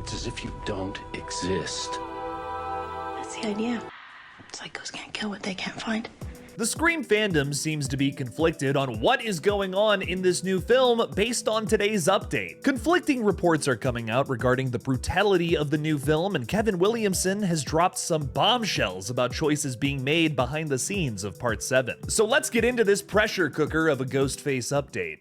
It's as if you don't exist. That's the idea. Psychos can't kill what they can't find. The Scream fandom seems to be conflicted on what is going on in this new film based on today's update. Conflicting reports are coming out regarding the brutality of the new film, and KEVIN Williamson has dropped some bombshells about choices being made behind the scenes of Part 7. So let's get into this pressure cooker of a Ghostface update.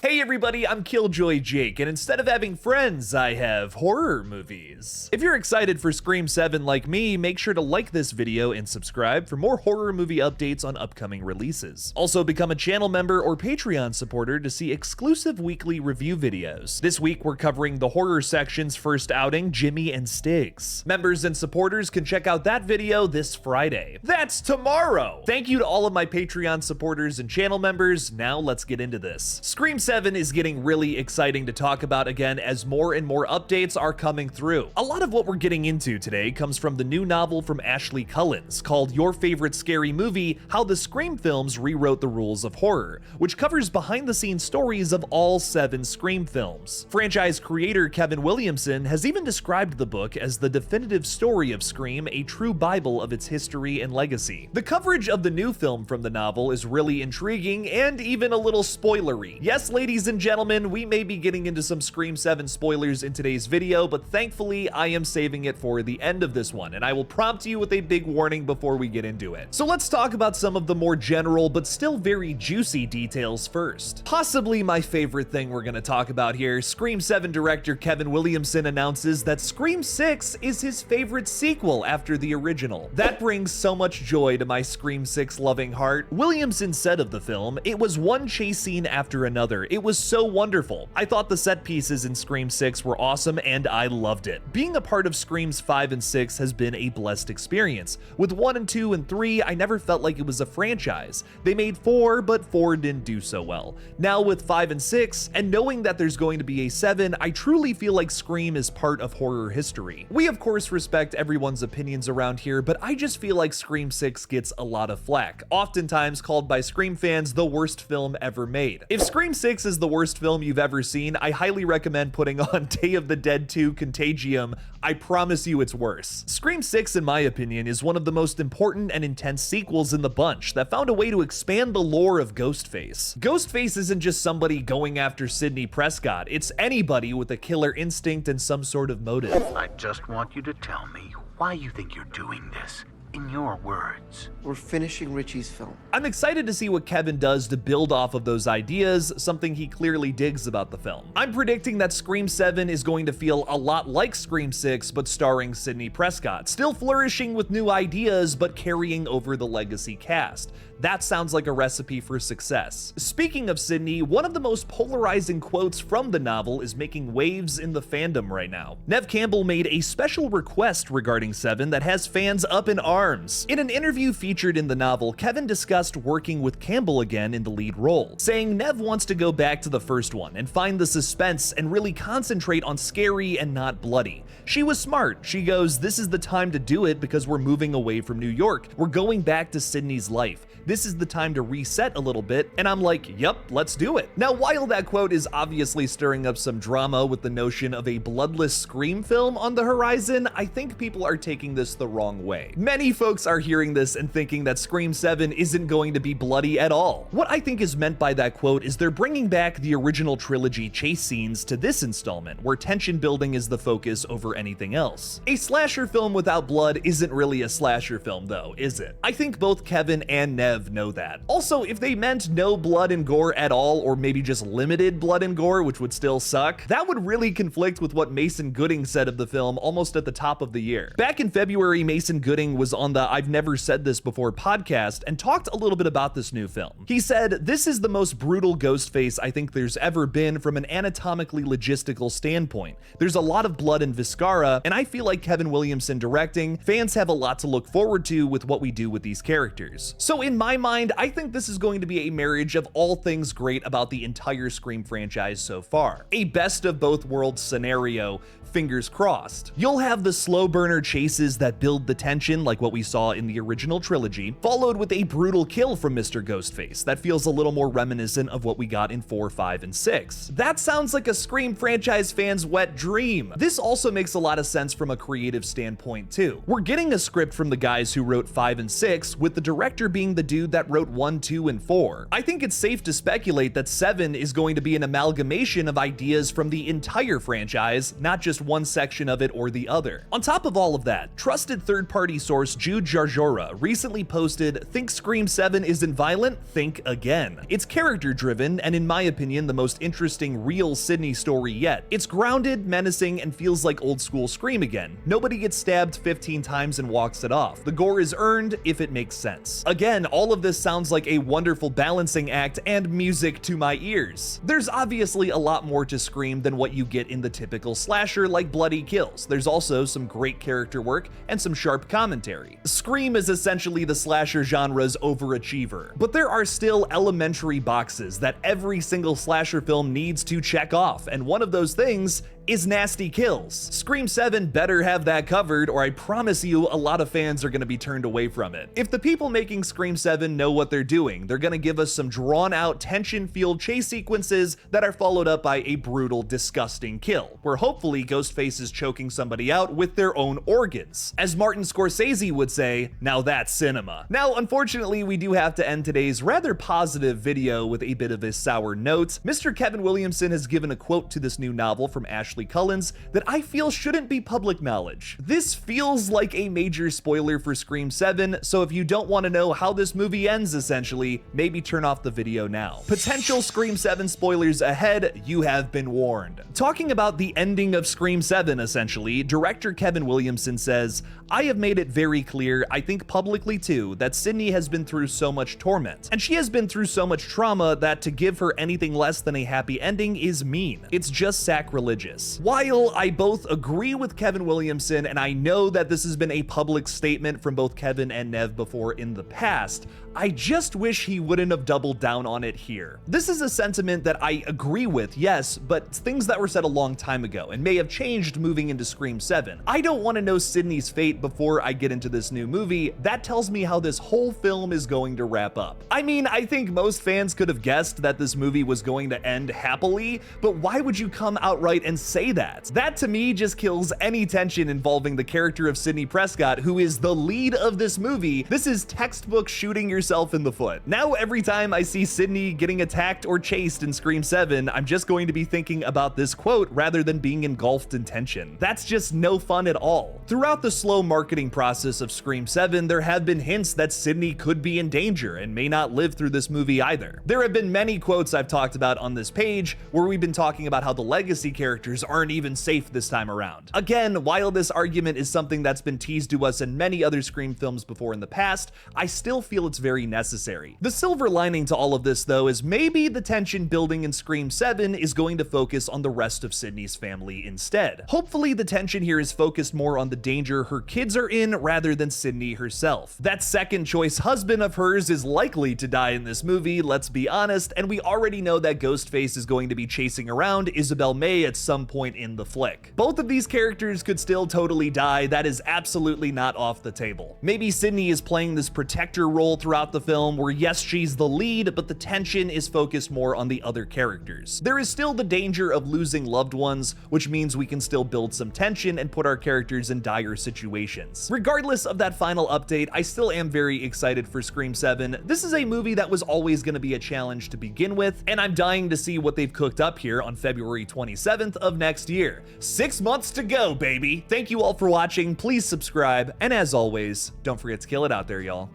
Hey everybody, I'm Killjoy Jake, and instead of having friends, I have horror movies. If you're excited for Scream 7 like me, make sure to like this video and subscribe for more horror movie updates on upcoming releases. Also, become a channel member or Patreon supporter to see exclusive weekly review videos. This week, we're covering the horror section's first outing, Jimmy and Stiggs. Members and supporters can check out that video this Friday. That's tomorrow! Thank you to all of my Patreon supporters and channel members. Now let's get into this. Scream 7 is getting really exciting to talk about again as more and more updates are coming through. A lot of what we're getting into today comes from the new novel from Ashley Cullins called Your Favorite Scary Movie: How the Scream Films Rewrote the Rules of Horror, which covers behind-the-scenes stories of all 7 Scream films. Franchise creator KEVIN Williamson has even described the book as the definitive story of Scream, a true bible of its history and legacy. The coverage of the new film from the novel is really intriguing and even a little spoilery. Yes, ladies and gentlemen, we may be getting into some Scream 7 spoilers in today's video, but thankfully I am saving it for the end of this one, and I will prompt you with a big warning before we get into it. So let's talk about some of the more general but still very juicy details first. Possibly my favorite thing we're gonna talk about here, Scream 7 director KEVIN Williamson announces that Scream 6 is his favorite sequel after the original. That brings so much joy to my Scream 6 loving heart. Williamson said of the film, "It was one chase scene after another. It was so wonderful. I thought the set pieces in Scream 6 were awesome and I loved it. Being a part of Screams 5 and 6 has been a blessed experience. With 1 and 2 and 3, I never felt like it was a franchise. They made 4, but 4 didn't do so well. Now with 5 and 6, and knowing that there's going to be a 7, I truly feel like Scream is part of horror history. We of course respect everyone's opinions around here, but I just feel like Scream 6 gets a lot of flack, oftentimes called by Scream fans the worst film ever made. If Scream 6 is the worst film you've ever seen, I highly recommend putting on Day of the Dead 2 Contagium. I promise you it's worse. Scream 6, in my opinion, is one of the most important and intense sequels in the bunch that found a way to expand the lore of Ghostface. Ghostface isn't just somebody going after Sidney Prescott, it's anybody with a killer instinct and some sort of motive. I just want you to tell me why you think you're doing this. In your words. We're finishing Richie's film. I'm excited to see what KEVIN does to build off of those ideas, something he clearly digs about the film. I'm predicting that Scream 7 is going to feel a lot like Scream 6, but starring Sidney Prescott, still flourishing with new ideas, but carrying over the legacy cast. That sounds like a recipe for success. Speaking of Sidney, one of the most polarizing quotes from the novel is making waves in the fandom right now. Neve Campbell made a special request regarding 7 that has fans up in arms. In an interview featured in the novel, KEVIN discussed working with Campbell again in the lead role, saying Neve wants to go back to the first one and find the suspense and really concentrate on scary and not bloody. She was smart. She goes, "This is the time to do it because we're moving away from New York. We're going back to Sidney's life. This is the time to reset a little bit," and I'm like, yep, let's do it. Now, while that quote is obviously stirring up some drama with the notion of a bloodless Scream film on the horizon, I think people are taking this the wrong way. Many folks are hearing this and thinking that Scream 7 isn't going to be bloody at all. What I think is meant by that quote is they're bringing back the original trilogy chase scenes to this installment, where tension building is the focus over anything else. A slasher film without blood isn't really a slasher film though, is it? I think both KEVIN and Neve know that. Also, if they meant no blood and gore at all, or maybe just limited blood and gore, which would still suck, that would really conflict with what Mason Gooding said of the film almost at the top of the year. Back in February, Mason Gooding was on the I've Never Said This Before podcast and talked a little bit about this new film. He said, "This is the most brutal Ghostface I think there's ever been from an anatomically logistical standpoint. There's a lot of blood and viscera, and I feel like KEVIN Williamson directing, fans have a lot to look forward to with what we do with these characters." So in my mind, I think this is going to be a marriage of all things great about the entire Scream franchise so far. A best of both worlds scenario, fingers crossed. You'll have the slow burner chases that build the tension like what we saw in the original trilogy, followed with a brutal kill from Mr. Ghostface that feels a little more reminiscent of what we got in 4, 5, and 6. That sounds like a Scream franchise fan's wet dream. This also makes a lot of sense from a creative standpoint too. We're getting a script from the guys who wrote 5 and 6, with the director being the dude that wrote 1, 2, and 4. I think it's safe to speculate that 7 is going to be an amalgamation of ideas from the entire franchise, not just one section of it or the other. On top of all of that, trusted third-party source Jude Jarjora recently posted, "Think Scream 7 isn't violent? Think again." It's character-driven, and in my opinion, the most interesting real Sidney story yet. It's grounded, menacing, and feels like old-school Scream again. Nobody gets stabbed 15 times and walks it off. The gore is earned if it makes sense. Again, all of this sounds like a wonderful balancing act and music to my ears. There's obviously a lot more to Scream than what you get in the typical slasher like bloody kills. There's also some great character work and some sharp commentary. Scream is essentially the slasher genre's overachiever, but there are still elementary boxes that every single slasher film needs to check off, and one of those things is nasty kills. Scream 7 better have that covered, or I promise you a lot of fans are gonna be turned away from it. If the people making Scream 7 know what they're doing, they're gonna give us some drawn out, tension-fueled chase sequences that are followed up by a brutal, disgusting kill, where hopefully Ghostface is choking somebody out with their own organs. As Martin Scorsese would say, now that's cinema. Now, unfortunately, we do have to end today's rather positive video with a bit of a sour note. Mr. Kevin Williamson has given a quote to this new novel from Ashley Cullens that I feel shouldn't be public knowledge. This feels like a major spoiler for Scream 7, so if you don't want to know how this movie ends essentially, maybe turn off the video now. Potential Scream 7 spoilers ahead, you have been warned. Talking about the ending of Scream 7 essentially, director Kevin Williamson says, "I have made it very clear, I think publicly too, that Sidney has been through so much torment, and she has been through so much trauma that to give her anything less than a happy ending is mean. It's just sacrilegious." While I both agree with Kevin Williamson, and I know that this has been a public statement from both Kevin and Nev before in the past, I just wish he wouldn't have doubled down on it here. This is a sentiment that I agree with, yes, but things that were said a long time ago and may have changed moving into Scream 7. I don't want to know Sidney's fate before I get into this new movie. That tells me how this whole film is going to wrap up. I mean, I think most fans could have guessed that this movie was going to end happily, but why would you come outright and say that? That to me just kills any tension involving the character of Sidney Prescott, who is the lead of this movie. This is textbook shooting yourself in the foot. Now every time I see Sidney getting attacked or chased in Scream 7, I'm just going to be thinking about this quote rather than being engulfed in tension. That's just no fun at all. Throughout the slow marketing process of Scream 7, there have been hints that Sidney could be in danger and may not live through this movie either. There have been many quotes I've talked about on this page where we've been talking about how the legacy characters aren't even safe this time around. Again, while this argument is something that's been teased to us in many other Scream films before in the past, I still feel it's very necessary. The silver lining to all of this, though, is maybe the tension building in Scream 7 is going to focus on the rest of Sidney's family instead. Hopefully, the tension here is focused more on the danger her kids are in rather than Sidney herself. That second choice husband of hers is likely to die in this movie, let's be honest, and we already know that Ghostface is going to be chasing around Isabel May at some point in the flick. Both of these characters could still totally die. That is absolutely not off the table. Maybe Sidney is playing this protector role throughout the film where yes, she's the lead, but the tension is focused more on the other characters. There is still the danger of losing loved ones, which means we can still build some tension and put our characters in dire situations. Regardless of that final update, I still am very excited for Scream 7. This is a movie that was always going to be a challenge to begin with, and I'm dying to see what they've cooked up here on February 27th of next year. 6 months to go, baby! Thank you all for watching, please subscribe, and as always, don't forget to kill it out there, y'all.